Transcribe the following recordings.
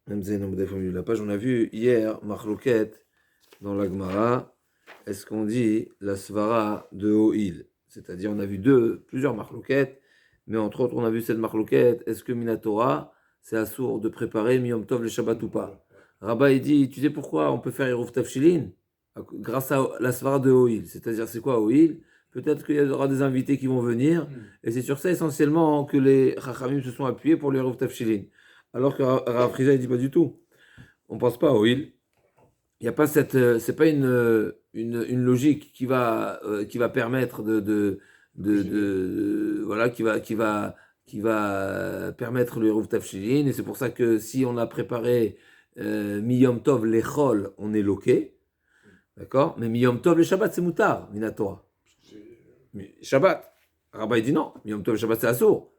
Même Zainam de la page, on a vu hier, Marloquette, dans la Gemara, est-ce qu'on dit la Svara de O'il? C'est-à-dire, on a vu plusieurs Marloquettes, mais entre autres, on a vu cette Marloquette, est-ce que Minatora, c'est assourd de préparer Miyom Tov le Shabbat ou pas? Rabat, il dit, tu sais pourquoi on peut faire Eruv Tafshilin? Grâce à la Svara de O'il. C'est-à-dire, c'est quoi O'il? Peut-être qu'il y aura des invités qui vont venir, et c'est sur ça essentiellement que les Chachamim se sont appuyés pour l'Eruv Tafshilin. Alors que Rav Friza, il dit pas du tout. On pense pas à O'il. Il y a pas c'est pas une logique qui va permettre voilà, qui va permettre le Eruv Tafshilin. Et c'est pour ça que si on a préparé Miyom Tov l'Echol, on est loqué. D'accord? Mais Miyom Tov le Shabbat, c'est moutar, Minatora. Shabbat. Rabbi dit non. Miyom Tov le Shabbat, c'est assourd.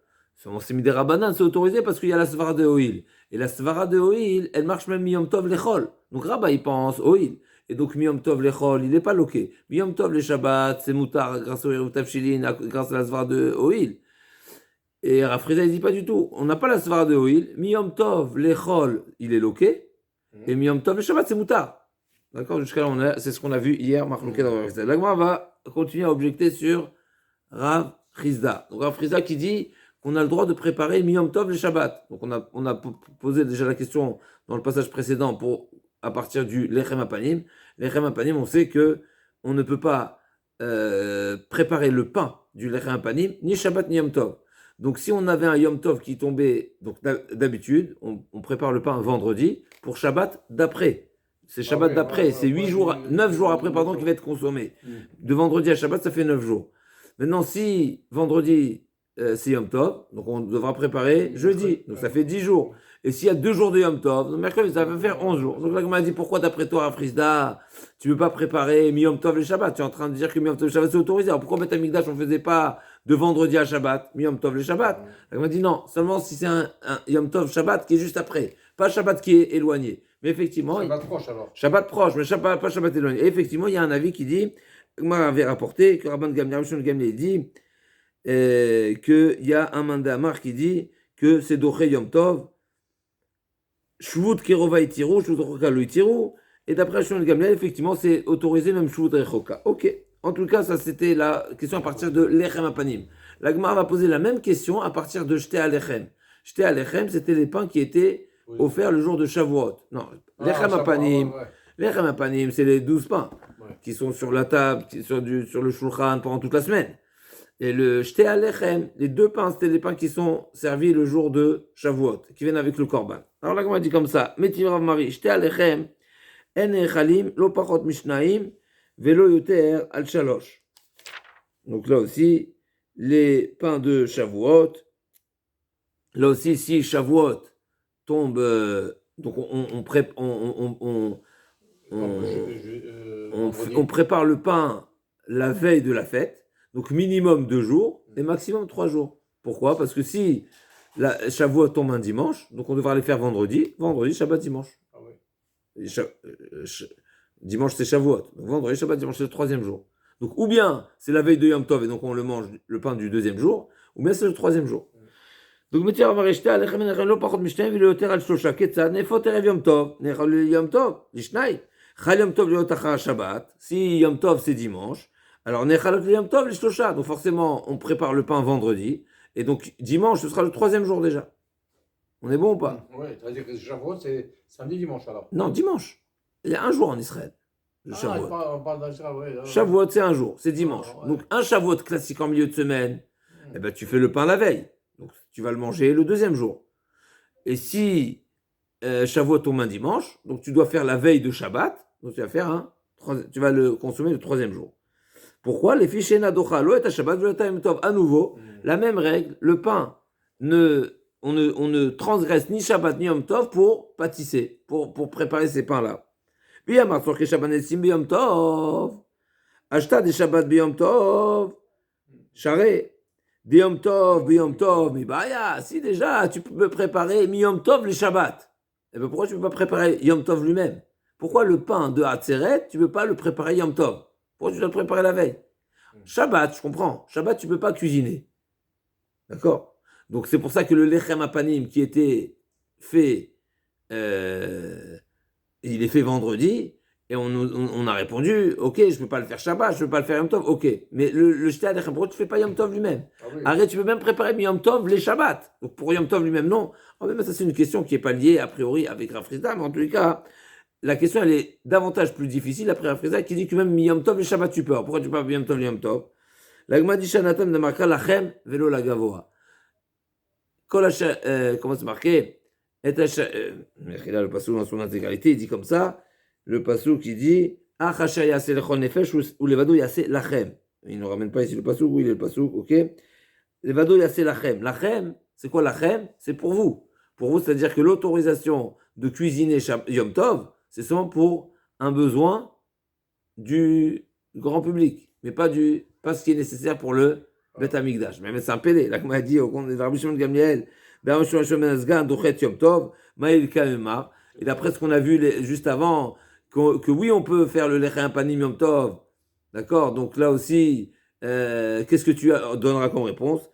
C'est mis des rabanan, c'est autorisé parce qu'il y a la svara de O'il. Et la svara de O'il, elle marche même Miyom Tov l'Echol. Donc Rabbi, il pense O'il. Et donc Miyom Tov l'Echol, il n'est pas loqué. Miyom Tov le Shabbat, c'est moutar grâce au Eruv Tafshilin, grâce à la svara de O'il. Et Rav Friza, il dit pas du tout. On n'a pas la svara de O'il. Miyom Tov l'Echol, il est loqué. Et Miyom Tov le Shabbat, c'est moutar. D'accord? Jusqu'à là, c'est ce qu'on a vu hier, marqué dans Rav Friza. La Gemara va continuer à objecter sur Rav Friza. Donc Rav Friza qui dit qu'on a le droit de préparer Miyom Tov le Shabbat. Donc on a posé déjà la question dans le passage précédent à partir du Lechem Apanim. Lechem Apanim, on sait que on ne peut pas préparer le pain du Lechem Apanim, ni Shabbat ni Yom Tov. Donc si on avait un Yom Tov qui tombait, donc d'habitude, on prépare le pain vendredi pour Shabbat d'après. C'est Shabbat d'après, c'est 9 jours après, pardon, qui va être consommé. De vendredi à Shabbat, ça fait 9 jours. Maintenant, si vendredi, c'est Yom Tov, donc on devra préparer jeudi, donc ça fait 10 jours. Et s'il y a 2 jours de Yom Tov, donc mercredi, ça va faire 11 jours. Donc là, on m'a dit, pourquoi d'après toi, Afrizda, tu ne veux pas préparer Yom Tov le Shabbat? Tu es en train de dire que Yom Tov le Shabbat, c'est autorisé. Alors pourquoi Beth Amikdash, on ne faisait pas de vendredi à Shabbat, Yom Tov le Shabbat? On m'a dit, non, seulement si c'est un Yom Tov Shabbat qui est juste après, pas Shabbat qui est éloigné. Mais effectivement, Shabbat proche alors. Shabbat proche, mais pas Shabbat éloigné. Et effectivement, il y a un avis qui dit, moi avait rapporté que Rabban Gamliel dit qu'il y a un mandamar qui dit que c'est Doché Yom Tov, Shvut Kerova Itiru, Shvut Rechoka lo Itiru, et d'après Shimon Gamliel, effectivement, c'est autorisé même Shvut Rechoka. Ok. En tout cas, ça c'était la question à partir de Lechem Apanim. La Gemara va poser la même question à partir de Shte Alechem. Shte Alechem, c'était les pains qui étaient offerts le jour de Shavuot. Non, Lechem Apanim. Lechem Apanim, c'est les 12 pains qui sont sur la table, sur le shulchan pendant toute la semaine. Et le Shte Alechem, les 2 pains, c'était les pains qui sont servis le jour de Shavuot, qui viennent avec le korban. Alors là, on a dit comme ça, Metiv Rav Mari, Shte Alechem, En Echalim, Lo Pachot Mishnaim, Velo Yoter Al Shalosh. Donc là aussi, les pains de Shavuot, là aussi, si Shavuot tombe, donc on prépare le pain la veille de la fête, donc minimum 2 jours et maximum 3 jours. Pourquoi? Parce que si la Shavuot tombe un dimanche, donc on devra les faire vendredi, Shabbat, dimanche. Ah oui. Dimanche c'est Shavuot, donc vendredi, Shabbat, dimanche c'est le 3e jour. Donc ou bien c'est la veille de Yom Tov et donc on le mange le pain du 2e jour, ou bien c'est le 3e jour. Donc Metir Amareshta, Alechem Enechem Lo Pachot Mishnaim Velo Yoter Al Shlosha Ketzad Nefot Erev Yom Tov Nechal Yom Tov Lishnai Chal Yom Tov Liot Achar Shabbat. Si Yom Tov c'est dimanche, alors Nechalot Yom Tov Lishlosha. Donc forcément on prépare le pain vendredi et donc dimanche ce sera le 3e jour déjà. On est bon ou pas? Oui, c'est-à-dire que Shavuot c'est samedi dimanche alors. Non, dimanche. Il y a un jour en Israël. Le Shavuot. On parle d'un Shavuot. Shavuot c'est un jour, c'est dimanche. Donc un Shavuot classique en milieu de semaine, eh ben tu fais le pain la veille. Donc tu vas le manger le 2e jour. Et si Shavuot tombe un dimanche, donc tu dois faire la veille de Shabbat, donc tu vas le consommer le 3e jour. Pourquoi? Les fichiers Nadochalo et Shabbat Yom Tov. À nouveau, la même règle, le pain, on ne transgresse ni Shabbat ni Yom Tov pour pâtisser, pour préparer ces pains-là. Puis à Shabbat Nesim Yom Tov, Ashta des Shabbat Yom Tov, Charé. Yom Tov, mais bah, si déjà tu peux préparer Yom Tov le Shabbat, et ben pourquoi tu ne peux pas préparer Yom Tov lui-même? Pourquoi le pain de Hatzeret, tu ne peux pas le préparer Yom Tov? Pourquoi tu dois le préparer la veille? Shabbat, je comprends. Shabbat, tu ne peux pas cuisiner. D'accord? Donc c'est pour ça que le Lechem Apanim, qui était fait, il est fait vendredi, et on a répondu, ok, je ne peux pas le faire Shabbat, je ne peux pas le faire Yom Tov, ok. Mais le Shté Adechem, pourquoi tu ne fais pas Yom Tov lui-même? Oui. Arrête, tu peux même préparer Yom Tov les Shabbats. Donc pour Yom Tov lui-même, non. Même ça, c'est une question qui n'est pas liée a priori avec Rav Frisda, mais en tous les cas, la question, elle est davantage plus difficile après Rav Frisda qui dit que même Yom Tov les Shabbats, tu peux. Alors, pourquoi tu peux pas Yom Tov, Yom Tov? La Gemara dit Shanatam de marquer lachem velo la gavoa. Comment c'est marqué? Le passage dans son intégralité, il dit comme ça. Le passage qui dit Achasha yase lechol nefesh ou levado yase lachem. Il ne ramène pas ici le passage, où il est le passage, ok. Levado yase lachem. Lachem, c'est quoi lachem? C'est pour vous. Pour vous, c'est-à-dire que l'autorisation de cuisiner Yom Tov, c'est seulement pour un besoin du grand public, mais pas ce qui est nécessaire pour le Beth Amikdash. Mais c'est un pédé. Là, comme on a dit au compte de Rabbi Shimon Gamliel, Yom Tov, Maïl Kamemar. Et d'après ce qu'on a vu juste avant, que oui, on peut faire le Lechem Panim Yom Tov. D'accord? Donc là aussi, qu'est-ce que tu donneras comme réponse?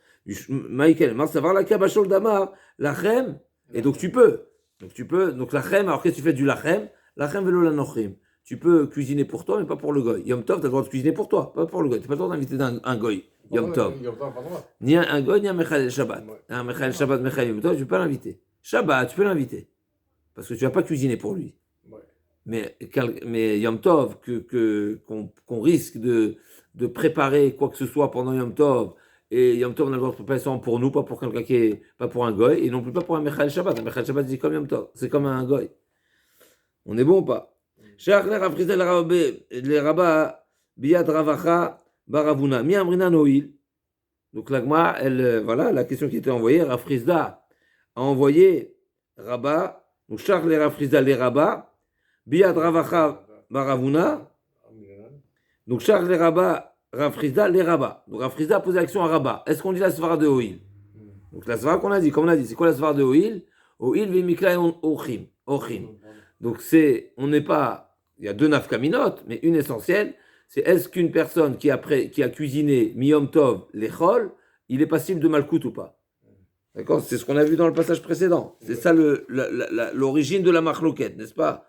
Maïl Kamemar, ça va la Kabashol Damar, Lachem, et donc tu peux. Donc Lachem, alors qu'est-ce que tu fais du Lachem? Lachem velo lanochim. Tu peux cuisiner pour toi, mais pas pour le goy. Yom Tov, tu as le droit de cuisiner pour toi, pas pour le goy. Tu n'as pas le droit d'inviter un goy. Yom Tov. Ni un goy, ni un Mechal Shabbat. Un Mechal Shabbat, Mechal Yom Tov, tu peux l'inviter. Shabbat, tu peux l'inviter. Parce que tu ne vas pas cuisiner pour lui. Ouais. Mais Yom Tov, qu'on risque de préparer quoi que ce soit pendant Yom Tov, et Yom Tov, on a le droit de préparer ça pour nous, pas pour quelqu'un qui est, pas pour un goy, et non plus pas pour un Mechal Shabbat. Un Mechal Shabbat, c'est comme Yom Tov. C'est comme un goy. On est bon ou pas? Sheachner Afrizda le Rabba Biyad Ravacha Baravuna Mi Amrina Noil. Donc l'agma, voilà la question qui était envoyée. Rafrizda a envoyé Rabba. Donc Sheachner le Rafrizda le Rabba Biyad Ravacha Baravuna. Donc Sheachner le Rabba Rafrizda le Rabba. Donc Rafrizda a posé l'action à Rabba. Est-ce qu'on dit la svara de Oil? Donc la svara qu'on a dit, comme on a dit, c'est quoi la svara de Oil? Oil v'mikla ochim. Donc on n'est pas, il y a deux nafkaminot, mais une essentielle, c'est est-ce qu'une personne qui a cuisiné miyom tov lechol, il est passible de malkout ou pas? D'accord? C'est ce qu'on a vu dans le passage précédent. C'est ça l'origine de la marloquette, n'est-ce pas?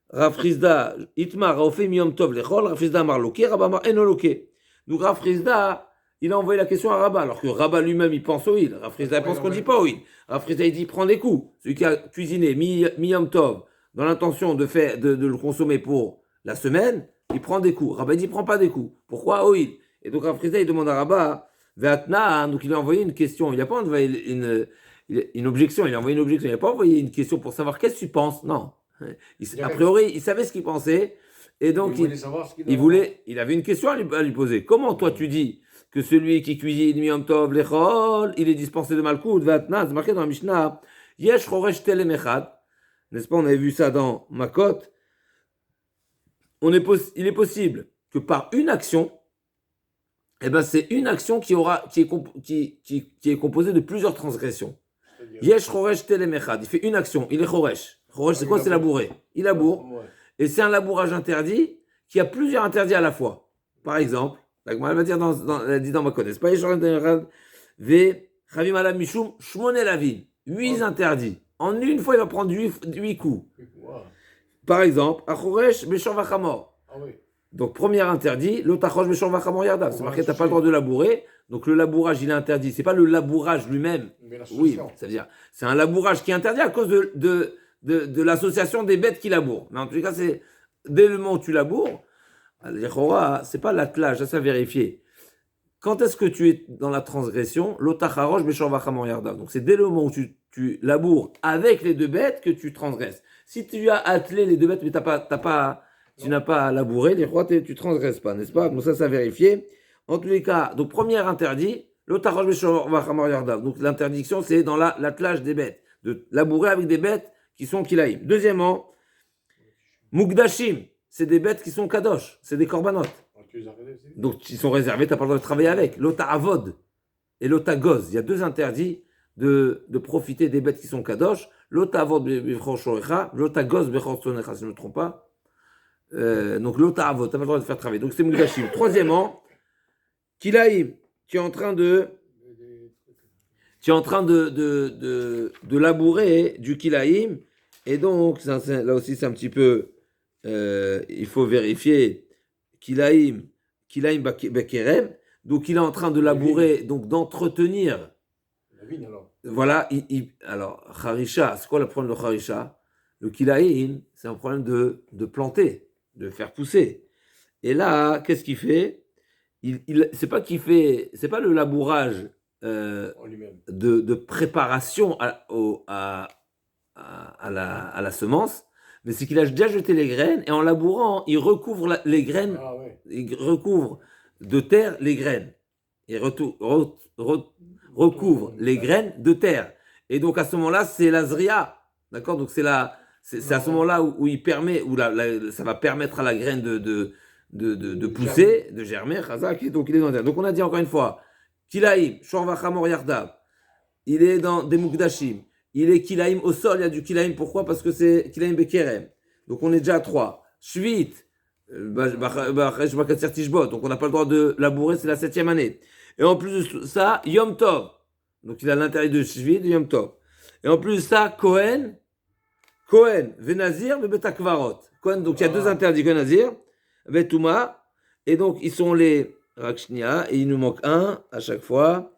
Rafrizda, itmar, raofé miyom tov lechol, Rafrizda marloqué, Rabba mar enoloqué. Donc Rafrizda, il a envoyé la question à Rabba, alors que Rabba lui-même, il pense au il. Rafrizda, il pense qu'on ne dit pas au il. Rafrizda, il dit, prends des coups. Celui qui a cuisiné miyom tov, dans l'intention de le consommer pour la semaine, il prend des coups. Rabba dit, prend pas des coups. Pourquoi? Oh, il. Et donc, Rafrizda, il demande à Rabba, Ve'atna, donc il a envoyé une question. Il n'a pas envoyé une objection. Il a envoyé une objection. Il n'a pas envoyé une question pour savoir qu'est-ce que tu penses. Non. A priori, il savait ce qu'il pensait. Et donc, il avait une question à lui poser. Comment toi, tu dis que celui qui cuisine miyom tov lechol, il est dispensé de malkout? Ve'atna, c'est marqué dans la Mishnah, yesh choresh telem echad. N'est-ce pas, on avait vu ça dans Makot. Il est possible que par une action, eh ben c'est une action qui est composée de plusieurs transgressions. Yesh choresh telem echad. Il fait une action, il est choresh. Choresh, c'est quoi? C'est labourer. Il laboure. Ouais. Et c'est un labourage interdit qui a plusieurs interdits à la fois. Par exemple, elle va dire elle dit dans Makot, n'est-ce pas? Yesh choresh telem echad. Ve chavim alav mishum shmone lavim. 8 interdits. En une fois, il va prendre 8 coups. Wow. Par exemple, Achoresh Beshor Vachamor. Ah oui. Donc, premier interdit, l'Otachosh Beshor Vachamor Yardav. C'est marqué, tu n'as pas le droit de labourer. Donc, le labourage, il est interdit. Ce n'est pas le labourage lui-même. Oui, ça veut dire, c'est un labourage qui est interdit à cause de l'association des bêtes qui labourent. Mais en tout cas, c'est dès le moment où tu laboures, ce n'est pas l'attelage, ça c'est à vérifier. Quand est-ce que tu es dans la transgression? L'Otacharosh Beshor Vachamor Yardav. Donc, c'est dès le moment où tu laboures avec les deux bêtes que tu transgresses. Si tu as attelé les deux bêtes, mais tu n'as pas labouré, les rois, tu transgresses pas, n'est-ce pas? Donc ça, c'est à vérifier. En tous les cas, donc premier interdit, l'Otachosh Beshor Vachamor Yardav. Donc l'interdiction, c'est dans l'attelage des bêtes, de labourer avec des bêtes qui sont kilaïm. Deuxièmement, Mukdashim, c'est des bêtes qui sont kadosh, c'est des korbanot. Donc ils sont réservés, tu n'as pas le droit de travailler avec. L'Ota Avod et l'Ota Goz, il y a deux interdits de profiter des bêtes qui sont kadosh. L'Ota Avod bechor shorecha, l'Ota Goz bechor tzonecha, si je ne me trompe pas. Donc l'Ota Avod, tu n'as pas le droit de faire travailler. Donc c'est Mukdashim. Troisièmement, Kilaïm, tu es en train de tu es en train de labourer du kilaïm, et donc, là aussi, c'est un petit peu, il faut vérifier, kilaïm bekerem, donc il est en train de labourer, donc d'entretenir. La vigne alors. Voilà, alors, Harisha, c'est quoi le problème de Harisha? Le kilaïm, c'est un problème de planter, de faire pousser. Et là, qu'est-ce qu'il fait? C'est pas le labourage En lui-même. de préparation à la semence, mais c'est qu'il a déjà jeté les graines et en labourant, il recouvre les graines, Ah ouais. il recouvre de terre les graines. Il recouvre les graines de terre. Et donc à ce moment-là, c'est la zria. D'accord? Donc c'est à ce moment-là où il permet, ça va permettre à la graine de pousser, de germer, chazak, et donc il est dans terre. Donc on a dit encore une fois, Kilaïm, Shorvachamor Yardav, il est dans des Mukdashim, il est Kilaïm au sol, il y a du Kilaïm, pourquoi? Parce que c'est Kilaïm Bekerem. Donc on est déjà à 3. Shvit, donc on n'a pas le droit de labourer, c'est la 7e année. Et en plus de ça, Yom Tov, donc il est à l'intérieur de Shvit, de Yom Tov. Et en plus de ça, Kohen, Venazir, Betakvarot. Kohen, donc il y a 2 interdits, Kohen Nazir, Vetuma, et donc ils sont les Rakshnia, et il nous manque un à chaque fois.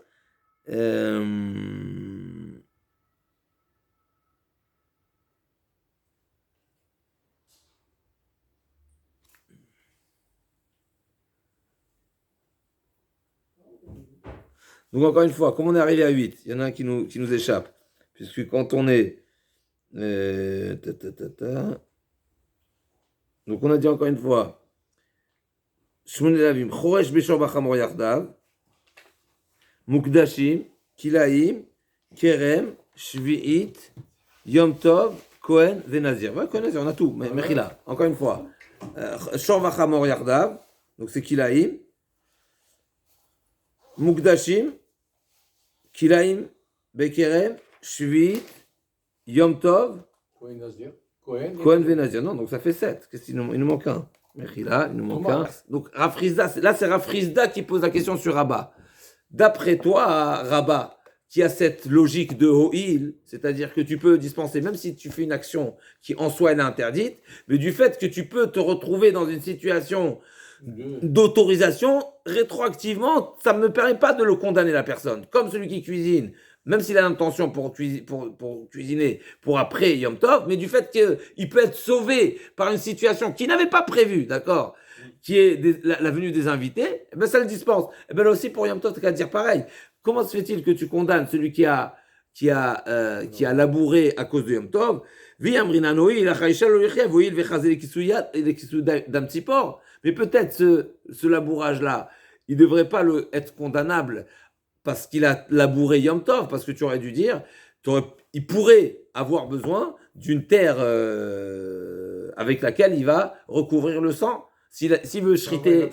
Donc encore une fois, comme on est arrivé à 8, il y en a un qui nous échappe, puisque quand on est... Donc on a dit encore une fois, Shmone Lavim, Choresh Beshor Bachamor Yardav, Mukdashim, Kilaim, Kerem, Shvi'it, Yom Tov, Kohen, Venazir. Ouais, Kohen, Venazir, on a tout, Mechila, encore une fois. Shor Bachamor Yardav, donc c'est Kilaim, Mukdashim, Kilaim, Bekerem, Shvi'it, Yom Tov, Kohen Nazir. Kohen. Kohen Venazir. Non, donc ça fait 7. Il nous manque un. Mechila, il nous manque un. Donc Rafrizda, là c'est Rafrizda qui pose la question sur Rabat. D'après toi, Rabat, qui a cette logique de Ho'il, c'est-à-dire que tu peux dispenser, même si tu fais une action qui en soi elle est interdite, mais du fait que tu peux te retrouver dans une situation d'autorisation, rétroactivement, ça ne me permet pas de le condamner la personne. Comme celui qui cuisine, même s'il a l'intention pour cuisiner pour après Yom Tov, mais du fait qu'il peut être sauvé par une situation qu'il n'avait pas prévue, d'accord, qui est la venue des invités, eh ben ça le dispense. Et bien là aussi pour Yom Tov, tu as qu'à dire pareil. Comment se fait-il que tu condamnes celui qui a labouré à cause de Yom Tov? Mais peut-être ce labourage-là, il ne devrait pas être condamnable parce qu'il a labouré Yom Tov, parce que tu aurais dû dire, il pourrait avoir besoin d'une terre avec laquelle il va recouvrir le sang. S'il veut shriter,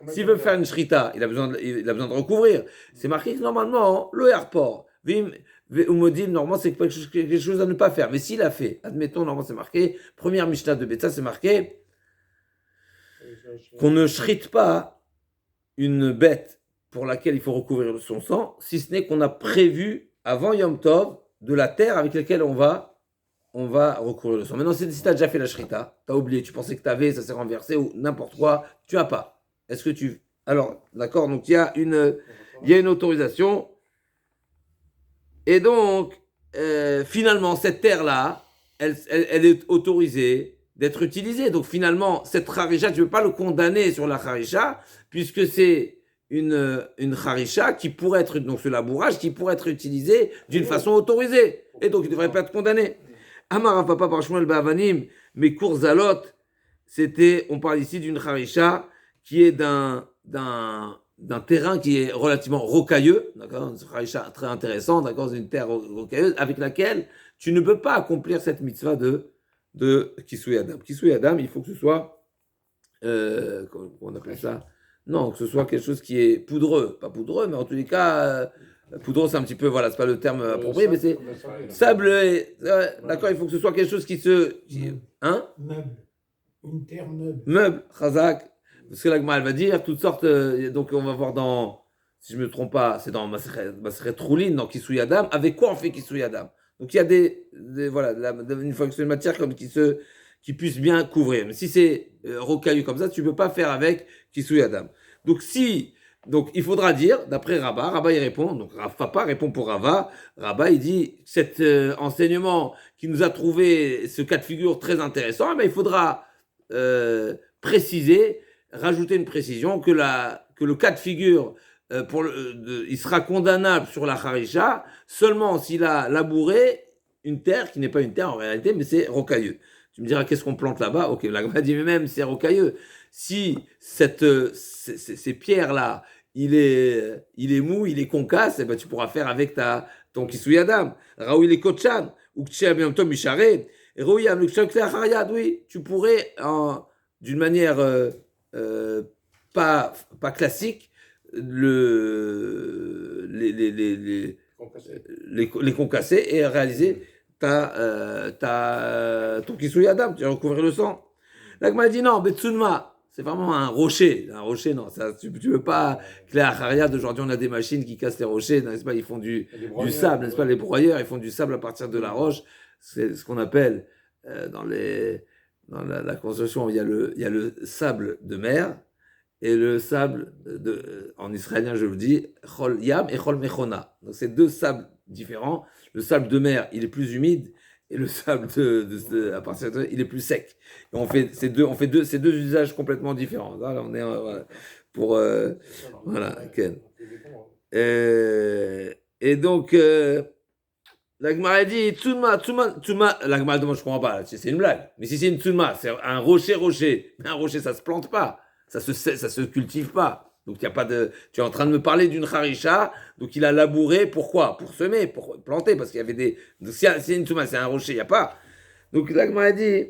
s'il veut faire une shrita, il a besoin de recouvrir. C'est marqué que normalement, le airport, ou me dit, normalement, c'est quelque chose à ne pas faire. Mais s'il a fait, admettons, normalement, c'est marqué, première Mishnah de Betsa, c'est marqué qu'on ne shrite pas une bête pour laquelle il faut recouvrir son sang, si ce n'est qu'on a prévu avant Yom Tov de la terre avec laquelle on va recouvrir le sang. Maintenant, si tu as déjà fait la shrita, tu as oublié, tu pensais que tu avais, ça s'est renversé ou n'importe quoi, tu n'as pas. Est-ce que tu... Alors, d'accord, donc il y a une autorisation. Et donc, finalement, cette terre-là, elle est autorisée d'être utilisée. Donc finalement, cette harisha, tu ne peux pas le condamner sur la harisha, puisque c'est une harisha qui pourrait être, donc ce labourage, qui pourrait être utilisé d'une façon autorisée. Et donc, il ne devrait pas être condamné. Amar Papa par Shmuel Ba'avanim, mais Kurzalot, on parle ici d'une harisha qui est d'un terrain qui est relativement rocailleux, d'accord, une harisha très intéressant, d'accord, c'est une terre rocailleuse avec laquelle tu ne peux pas accomplir cette mitzvah de Kisui Adam. Kisui Adam, il faut que ce soit, comment on appelle ça? Non, que ce soit quelque chose qui est poudreux, pas poudreux, mais en tous les cas, poudreux c'est un petit peu, voilà, c'est pas le terme approprié, mais c'est sablé, d'accord, il faut que ce soit quelque chose hein? Meuble. Une terre meuble. Meuble, chazak, parce que l'agma elle va dire toutes sortes, donc on va voir si je ne me trompe pas, c'est dans Maseret Troulin, dans Kisui Adam. Avec quoi on fait Kisui Adam? Donc il y a voilà, une fonction de matière comme qui puisse bien couvrir. Mais si c'est rocailleux comme ça, tu ne peux pas faire avec Kisui Adam. Donc il faudra dire, d'après Rabba il répond, donc Rav Papa répond pour Rava, Rabba il dit, cet enseignement qui nous a trouvé ce cas de figure très intéressant, il faudra préciser, rajouter une précision que le cas de figure, il sera condamnable sur la harisha seulement s'il a labouré une terre qui n'est pas une terre en réalité, mais c'est rocailleux. Tu me diras, qu'est-ce qu'on plante là-bas? Ok, la Gemara dit, mais même c'est rocailleux. Si ces pierres-là, il est mou, il est concasse, et ben tu pourras faire avec ton Kisui Adam. Raoui les Kotchan, ou Ktchem Yom Tov Misharé, et Raoui Am Ktchem Kle Achariad, oui, tu pourrais, d'une manière pas classique, les concasser et réaliser ton Kisui Adam, tu vas recouvrir le sang. Là, m'a dit non, Betsunma, c'est vraiment un rocher. Un rocher, non, ça, tu ne veux pas. Claire Hariad, aujourd'hui, on a des machines qui cassent les rochers, n'est-ce pas? Ils font du sable, n'est-ce pas? Les broyeurs, ils font du sable à partir de la roche. C'est ce qu'on appelle, dans la construction, il y a le sable de mer et le sable, en israélien, je vous dis, Chol Yam et Chol Mechona. Donc, c'est deux sables différents. Le sable de mer, il est plus humide. Et le sable à partir de il est plus sec. Et on fait ces deux usages complètement différents. Là, on est pour voilà. Ken. Et donc la Gemara dit Tsuma. La Gemara demande, je comprends pas. C'est une blague. Mais si c'est une Tsuma, c'est un rocher. Mais un rocher, ça se plante pas. Ça se cultive pas. Donc, tu es en train de me parler d'une harisha, donc il a labouré, pourquoi? Pour semer, pour planter, parce qu'il y avait des... Donc, si c'est une souma, c'est un rocher, il n'y a pas. Donc, là, m'a dit,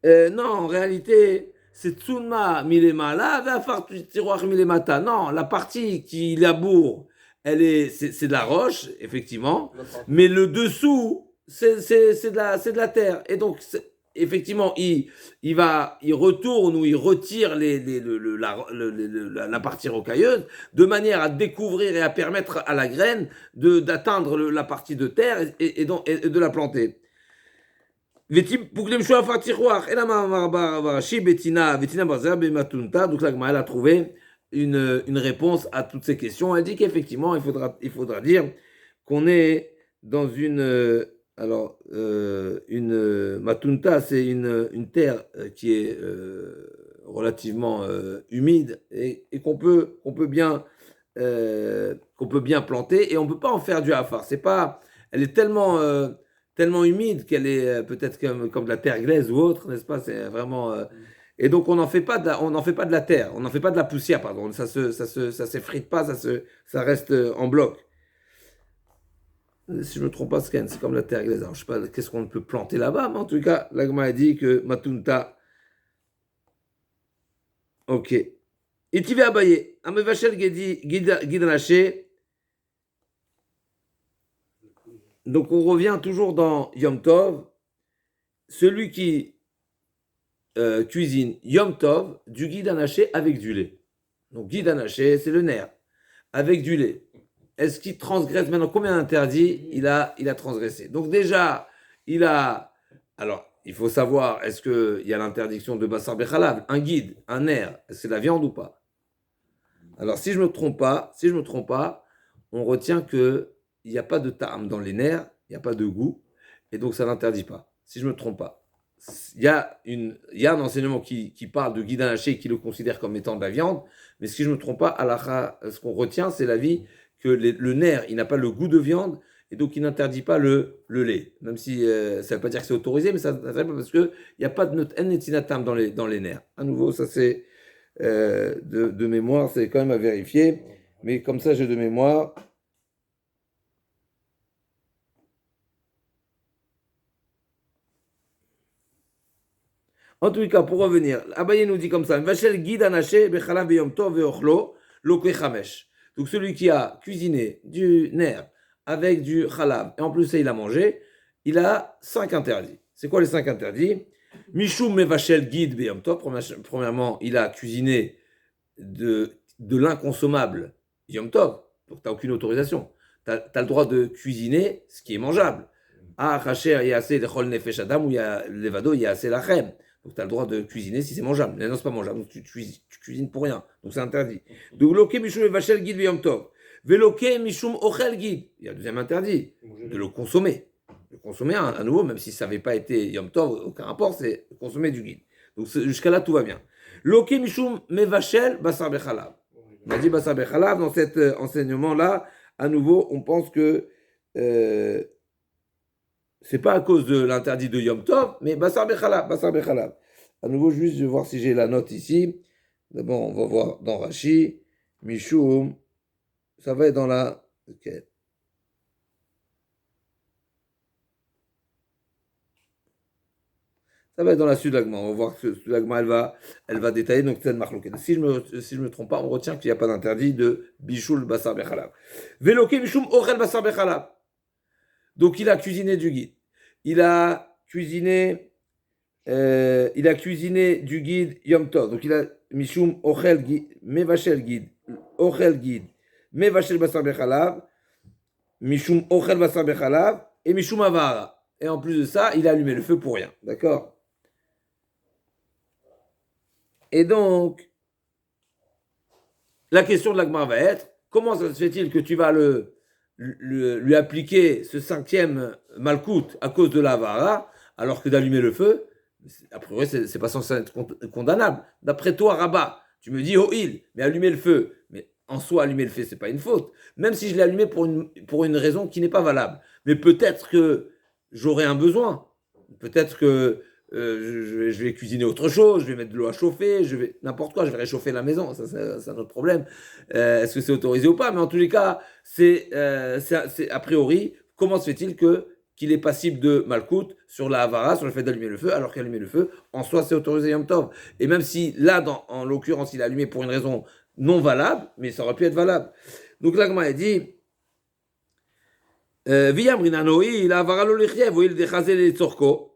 non, en réalité, c'est tsuma milema, là, va tiroir milemata. Non, la partie qui laboure, c'est de la roche, effectivement, mais le dessous, c'est de la terre. Et donc, effectivement, il retourne ou il retire la partie rocailleuse de manière à découvrir et à permettre à la graine d'atteindre la partie de terre et de la planter. Donc la Gemara, elle a trouvé une réponse à toutes ces questions. Elle dit qu'effectivement, il faudra dire qu'on est dans une... une matunta, c'est une terre qui est relativement humide et qu'on peut bien planter et on peut pas en faire du hafar. Elle est tellement humide qu'elle est peut-être comme de la terre glaise ou autre, n'est-ce pas? C'est vraiment et donc on n'en fait pas de la terre, on n'en fait pas de la poussière, pardon. Ça s'effrite pas, ça reste en bloc. Si je ne me trompe pas, c'est comme la terre glaise. Alors, je ne sais pas qu'est-ce qu'on peut planter là-bas, mais en tout cas, l'agma a dit que Matunta. Ok. Itive Abaye, Amevachel Gidanaché. Donc, on revient toujours dans Yom Tov. Celui qui cuisine Yom Tov, du Gidanaché avec du lait. Donc, Gidanaché, c'est le nerf, avec du lait. Est-ce qu'il transgresse maintenant? Combien d'interdits il a transgressé? Donc déjà, alors, il faut savoir, est-ce qu'il y a l'interdiction de Bassar Bechalav, un guide, un nerf, est-ce que c'est de la viande ou pas? Alors, si je ne me trompe pas, on retient qu'il n'y a pas de ta'am dans les nerfs, il n'y a pas de goût, et donc ça n'interdit pas, si je ne me trompe pas. Il y a un enseignement qui parle de guide haché et qui le considère comme étant de la viande, mais si je ne me trompe pas, ce qu'on retient, c'est l'avis que le nerf, il n'a pas le goût de viande, et donc il n'interdit pas le lait. Même si ça ne veut pas dire que c'est autorisé, mais ça n'interdit pas parce qu'il n'y a pas de note en dans les nerfs. À nouveau, ça c'est de mémoire, c'est quand même à vérifier, mais comme ça j'ai de mémoire. En tout cas, pour revenir, Abaye nous dit comme ça, Vachel guide anaché, bechalav beyom tov veochlo, lokwe chamesh. Donc celui qui a cuisiné du nerf avec du halab, et en plus il a mangé, il a 5 interdits. C'est quoi les 5 interdits? Mishum mevachel guide beyom tov. Premièrement, il a cuisiné de l'inconsommable Yom Tov. Donc, tu n'as aucune autorisation. Tu as le droit de cuisiner ce qui est mangeable. Ah, Racher, il y a assez de Chol Nefesh Adam, ou il y a Levado, il y a assez Lachem. Donc, tu as le droit de cuisiner si c'est mangeable. Mais non, c'est pas mangeable. Donc, tu cuisines pour rien. Donc, c'est interdit. Donc, Loke Mishum Vachel Gid Yom Tov. Veloke Mishum Ochel Gid. Il y a un deuxième interdit. De le consommer. Le consommer, à nouveau, même si ça n'avait pas été Yom Tov, aucun rapport, c'est consommer du guide. Donc, jusqu'à là, tout va bien. Loke Mishum Mevachel Basar Bechalav. On a dit Basar Bechalav, dans cet enseignement-là, à nouveau, on pense que c'est pas à cause de l'interdit de Yom Tov, mais Basar Bechalav, Basar Bechalav. À nouveau, juste, je vais voir si j'ai la note ici. D'abord, on va voir dans Rashi, Mishum, ça va être dans la... Ok. Ça va être dans la suite de l'agma. On va voir que l'agma, elle va détailler. Donc, c'est une marloquette. Si je me trompe pas, on retient qu'il n'y a pas d'interdit de bichoul basar bechalav. Veloke mishum ochel basar bechalav. Donc, il a cuisiné du guide. Il a cuisiné du guide Yom Tov. Donc, il a mishum ochel guide, mevachel guide, ochel guide, mevachel basar bechalav, mishum ochel basar bechalav et mishum avara. Et en plus de ça, il a allumé le feu pour rien. D'accord? Et donc, la question de l'Agmar va être, comment ça se fait-il que tu vas lui appliquer ce 5e malkout à cause de l'avara, alors que d'allumer le feu, a priori, c'est pas censé être condamnable. D'après toi, Rabat, tu me dis, oh il, mais allumer le feu. Mais en soi, allumer le feu, c'est pas une faute. Même si je l'ai allumé pour une raison qui n'est pas valable. Mais peut-être que j'aurai un besoin. Peut-être que je vais cuisiner autre chose, je vais mettre de l'eau à chauffer, n'importe quoi, je vais réchauffer la maison, ça c'est un autre problème. Est-ce que c'est autorisé ou pas? Mais en tous les cas, c'est a priori, comment se fait-il qu'il est passible de malkout sur la havara, sur le fait d'allumer le feu, alors qu'allumer le feu, en soi, c'est autorisé Yom Tov. Et même si là, en l'occurrence, il a allumé pour une raison non valable, mais ça aurait pu être valable. Donc l'agma a dit, Viyam rinanoi, la havara lo lichiev, ou il dechazel et tzorko.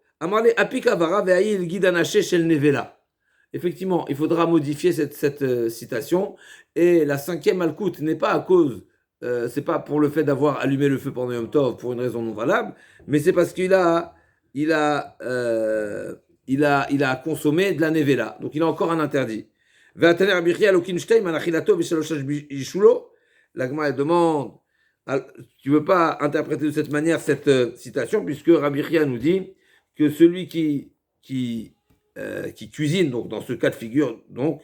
Effectivement, il faudra modifier cette citation. Et la 5e malkout n'est pas à cause, c'est pas pour le fait d'avoir allumé le feu pendant Yom Tov pour une raison non valable, mais c'est parce qu'il a consommé de la nevela. Donc il a encore un interdit. L'agma elle demande, tu ne veux pas interpréter de cette manière cette citation, puisque Rabbi Chia nous dit que celui qui cuisine, donc dans ce cas de figure, donc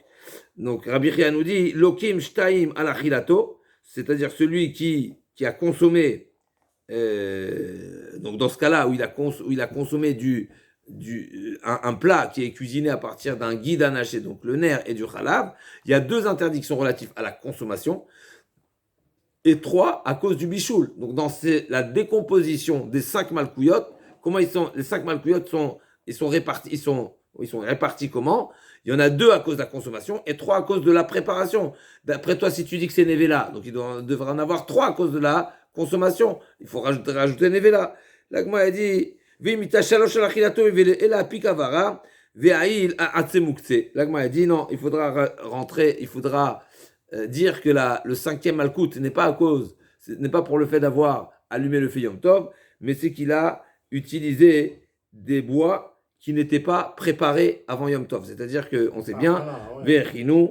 Rabbi Chia nous dit Lokim shtaim alachilato, c'est-à-dire celui qui a consommé, donc dans ce cas-là où il a consommé un plat qui est cuisiné à partir d'un guide anaché, donc le nerf et du halav, il y a 2 interdits qui sont relatifs à la consommation, et 3 à cause du bichoul. Donc dans la décomposition des 5 malkouyot, comment les 5 malkouyot sont répartis, ils sont répartis comment? Il y en a 2 à cause de la consommation et 3 à cause de la préparation. D'après toi, si tu dis que c'est Nevela, donc il devrait en avoir 3 à cause de la consommation. Il faut rajouter Nevela. L'agma a dit, l'agma a dit non, il faudra dire que le 5e malkout n'est pas pour le fait d'avoir allumé le feu Yom Tov, mais c'est qu'il a utilisé des bois qui n'étaient pas préparés avant Yom Tov. C'est-à-dire qu'on sait bien, Ve'echinu.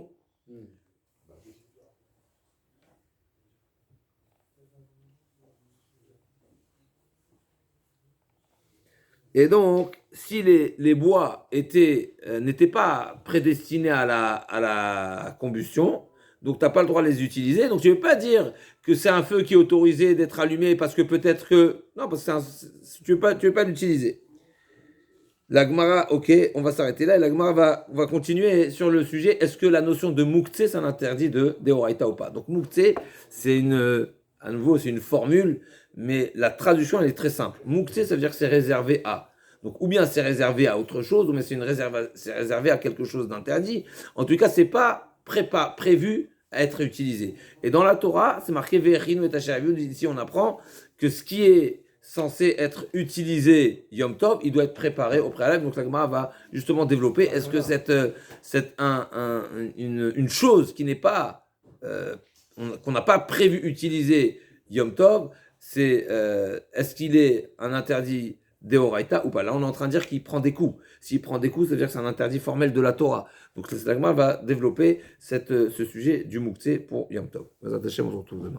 Et donc, si les bois n'étaient pas prédestinés à la combustion, donc tu n'as pas le droit de les utiliser. Donc tu ne veux pas dire que c'est un feu qui est autorisé d'être allumé parce que peut-être que... Non, parce que tu ne veux pas l'utiliser. La Gemara, ok, on va s'arrêter là. Et la Gemara va continuer sur le sujet. Est-ce que la notion de Mouktsé, c'est un interdit de Deoraita ou pas? Donc Mouktsé, à nouveau, c'est une formule, mais la traduction, elle est très simple. Mouktsé, ça veut dire que c'est réservé à. Donc, ou bien c'est réservé à autre chose, ou bien c'est réservé à quelque chose d'interdit. En tout cas, c'est pas prévu à être utilisé. Et dans la Torah, c'est marqué Ve'echinu et Asher. Ici, on apprend que ce qui est censé être utilisé Yom Tov, il doit être préparé au préalable. Donc la Gemara va justement développer. Est-ce que c'est une chose qui n'est pas, on qu'on n'a pas prévu utiliser Yom Tov, c'est est-ce qu'il est un interdit d'Eoraita ou pas? Là, on est en train de dire qu'il prend des coups. S'il prend des coups, ça veut dire que c'est un interdit formel de la Torah. Donc, le Slagma va développer ce sujet du Mouktsé pour Yom Tov. On se retrouve demain.